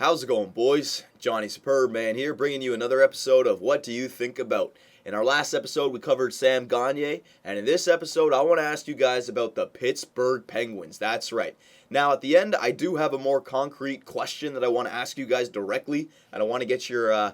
How's it going, boys? Johnny Superb Man here, bringing you another episode of What Do You Think About? In our last episode, we covered Sam Gagner, and in this episode, I want to ask you guys about the Pittsburgh Penguins. That's right. Now, at the end, I do have a more concrete question that I want to ask you guys directly, and I want to get your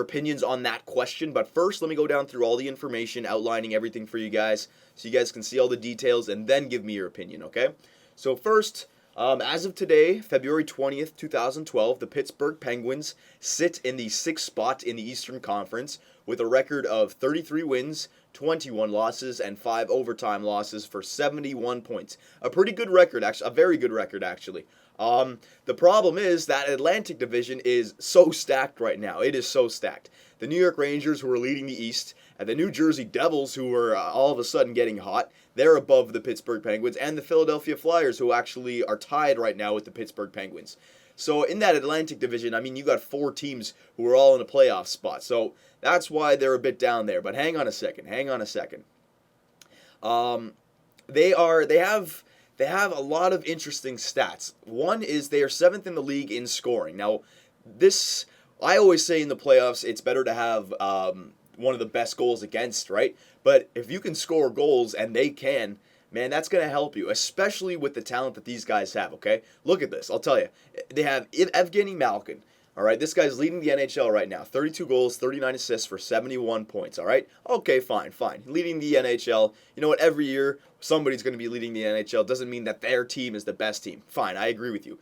opinions on that question. But first, let me go down through all the information, outlining everything for you guys, so you guys can see all the details, and then give me your opinion, okay? So first, as of today, February 20th, 2012, the Pittsburgh Penguins sit in the 6th spot in the Eastern Conference with a record of 33 wins, 21 losses, and 5 overtime losses for 71 points. A pretty good record, actually. A very good record, actually. The problem is that Atlantic Division is so stacked right now. It is so stacked. The New York Rangers, who are leading the East, and the New Jersey Devils, who are all of a sudden getting hot, they're above the Pittsburgh Penguins, and the Philadelphia Flyers, who actually are tied right now with the Pittsburgh Penguins. So in that Atlantic Division, I mean, you got 4 teams who are all in a playoff spot. So that's why they're a bit down there. But hang on a second. They have a lot of interesting stats. One is they are 7th in the league in scoring. Now, I always say in the playoffs, it's better to have one of the best goals against, right? But if you can score goals, and they can, man, that's going to help you, especially with the talent that these guys have, okay? Look at this. I'll tell you. They have Evgeny Malkin. All right, this guy's leading the NHL right now. 32 goals, 39 assists for 71 points, all right? Okay, fine. Leading the NHL. You know what? Every year, somebody's going to be leading the NHL. Doesn't mean that their team is the best team. Fine, I agree with you.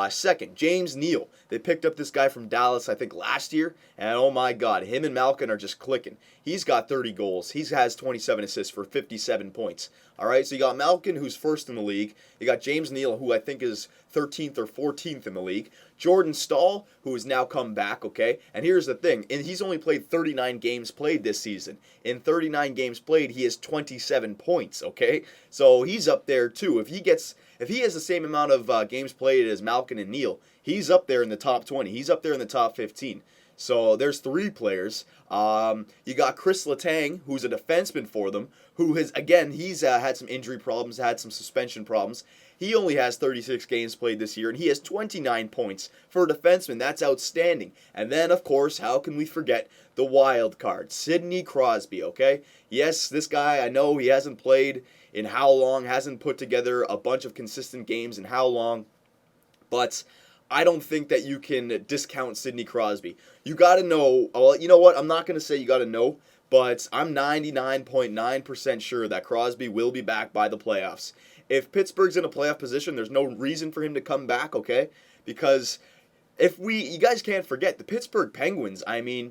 Second, James Neal. They picked up this guy from Dallas, I think, last year. And oh my God, him and Malkin are just clicking. He's got 30 goals. He has 27 assists for 57 points. All right, so you got Malkin, who's first in the league. You got James Neal, who I think is 13th or 14th in the league. Jordan Staal, who has now come back, okay? And here's the thing, and he's only played 39 games played this season. In 39 games played, he has 27 points, okay? So he's up there too. If he has the same amount of games played as Malkin and Neal, he's up there in the top 20. He's up there in the top 15. So there's 3 players. You got Chris Letang, who's a defenseman for them, who has, again, he's had some injury problems, had some suspension problems. He only has 36 games played this year, and he has 29 points for a defenseman. That's outstanding. And then, of course, how can we forget the wild card, Sidney Crosby, okay? Yes, this guy, I know he hasn't played in how long, hasn't put together a bunch of consistent games in how long, but I don't think that you can discount Sidney Crosby. You got to know, well, you know what, I'm not going to say you got to know, but I'm 99.9% sure that Crosby will be back by the playoffs. If Pittsburgh's in a playoff position, there's no reason for him to come back, okay? Because you guys can't forget, the Pittsburgh Penguins, I mean,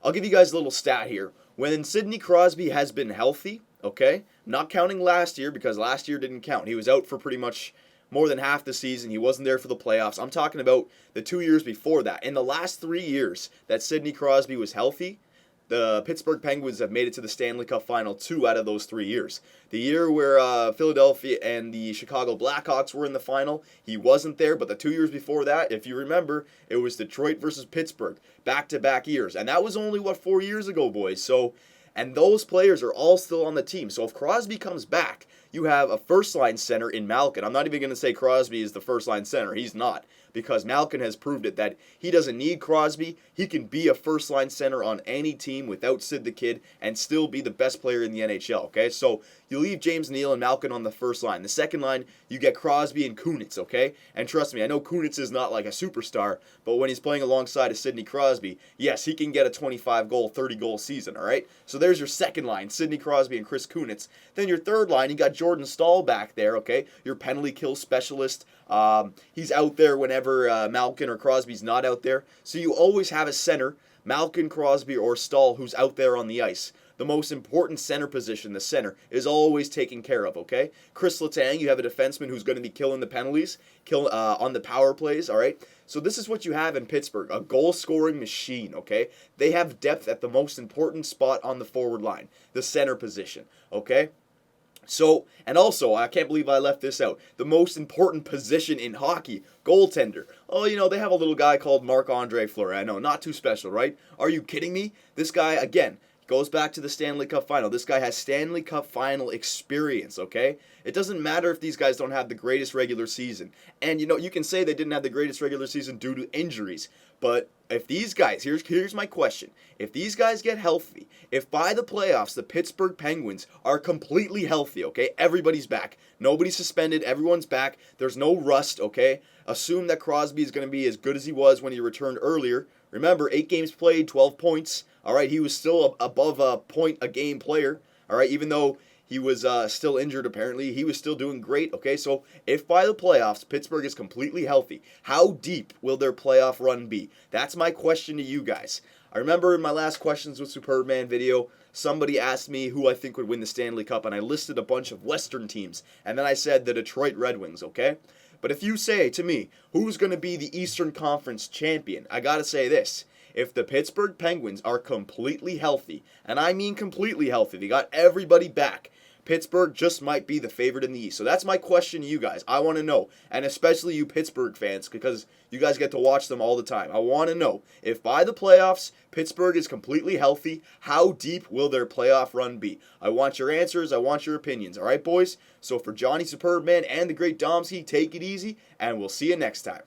I'll give you guys a little stat here. When Sidney Crosby has been healthy, okay, not counting last year, because last year didn't count. He was out for pretty much more than half the season. He wasn't there for the playoffs. I'm talking about the 2 years before that. In the last 3 years that Sidney Crosby was healthy, the Pittsburgh Penguins have made it to the Stanley Cup Final 2 out of those 3 years. The year where Philadelphia and the Chicago Blackhawks were in the final, he wasn't there, but the 2 years before that, if you remember, it was Detroit versus Pittsburgh, back-to-back years. And that was only, 4 years ago, boys? So, and those players are all still on the team. So if Crosby comes back, you have a first-line center in Malkin. I'm not even going to say Crosby is the first-line center. He's not, because Malkin has proved it that he doesn't need Crosby. He can be a first-line center on any team without Sid the Kid and still be the best player in the NHL, okay? So you leave James Neal and Malkin on the first line. The second line, you get Crosby and Kunitz, okay? And trust me, I know Kunitz is not like a superstar, but when he's playing alongside of Sidney Crosby, yes, he can get a 25-goal, 30-goal season, all right? So there's your second line, Sidney Crosby and Chris Kunitz. Then your third line, you got Jordan Staal back there, okay? Your penalty kill specialist. He's out there whenever Malkin or Crosby's not out there. So you always have a center, Malkin, Crosby, or Staal, who's out there on the ice. The most important center position, the center, is always taken care of, okay? Chris Letang, you have a defenseman who's going to be killing the penalties, on the power plays, all right? So this is what you have in Pittsburgh, a goal-scoring machine, okay? They have depth at the most important spot on the forward line, the center position, okay? So, and also, I can't believe I left this out, the most important position in hockey, goaltender. Oh, you know, they have a little guy called Marc-Andre Fleury. I know, not too special, right? Are you kidding me? This guy, again, Goes back to the Stanley Cup final. This guy has Stanley Cup final experience, okay? It doesn't matter if these guys don't have the greatest regular season. And, you can say they didn't have the greatest regular season due to injuries. But if these guys, here's my question. If these guys get healthy, if by the playoffs the Pittsburgh Penguins are completely healthy, okay? Everybody's back. Nobody's suspended. Everyone's back. There's no rust, okay? Assume that Crosby is going to be as good as he was when he returned earlier. Remember, 8 games played, 12 points. All right, he was still above a point a game player. All right, even though he was still injured apparently, he was still doing great. Okay, so if by the playoffs Pittsburgh is completely healthy, how deep will their playoff run be? That's my question to you guys. I remember in my last Questions with Superman video, somebody asked me who I think would win the Stanley Cup, and I listed a bunch of Western teams, and then I said the Detroit Red Wings, okay? But if you say to me, who's going to be the Eastern Conference champion, I got to say this. If the Pittsburgh Penguins are completely healthy, and I mean completely healthy, they got everybody back, Pittsburgh just might be the favorite in the East. So that's my question to you guys. I want to know, and especially you Pittsburgh fans, because you guys get to watch them all the time. I want to know, if by the playoffs Pittsburgh is completely healthy, how deep will their playoff run be? I want your answers. I want your opinions. All right, boys? So for Johnny Superbman and the great Domsky, take it easy, and we'll see you next time.